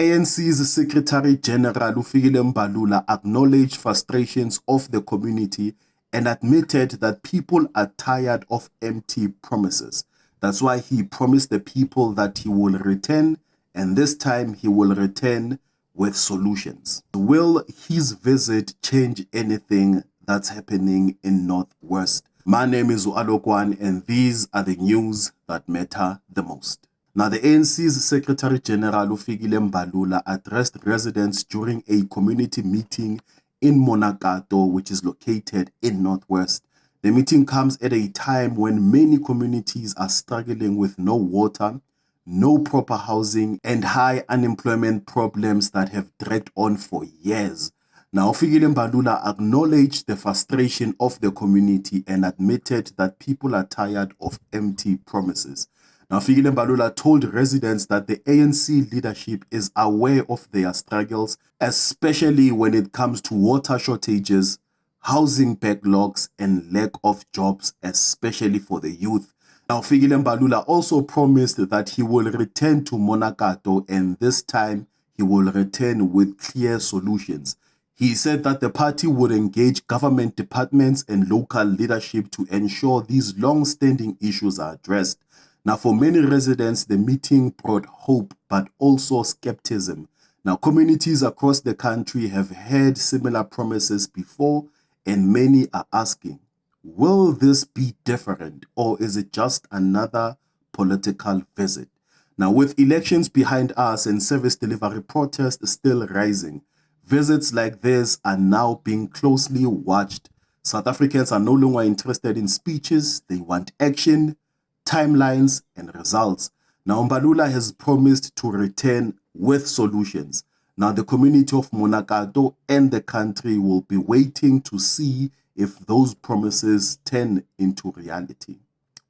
ANC's Secretary General Fikile Mbalula acknowledged frustrations of the community and admitted that people are tired of empty promises. That's why he promised the people that he will return, and this time he will return with solutions. Will his visit change anything that's happening in Northwest? My name is Alokwan, and these are the news that matter the most. Now, the ANC's Secretary General Fikile Mbalula addressed residents during a community meeting in Monakato, which is located in Northwest. The meeting comes at a time when many communities are struggling with no water, no proper housing, and high unemployment problems that have dragged on for years. Now, Fikile Mbalula acknowledged the frustration of the community and admitted that people are tired of empty promises. Now, Fikile Mbalula told residents that the ANC leadership is aware of their struggles, especially when it comes to water shortages, housing backlogs, and lack of jobs, especially for the youth. Now, Fikile Mbalula also promised that he will return to Monakato, and this time he will return with clear solutions. He said that the party would engage government departments and local leadership to ensure these long-standing issues are addressed. Now, for many residents, the meeting brought hope, but also skepticism. Now, communities across the country have heard similar promises before, and many are asking, will this be different, or is it just another political visit? Now, with elections behind us and service delivery protests still rising, visits like this are now being closely watched. South Africans are no longer interested in speeches. They want action, timelines, and results. Now, Mbalula has promised to return with solutions. Now, the community of Monakato and the country will be waiting to see if those promises turn into reality.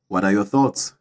What are your thoughts?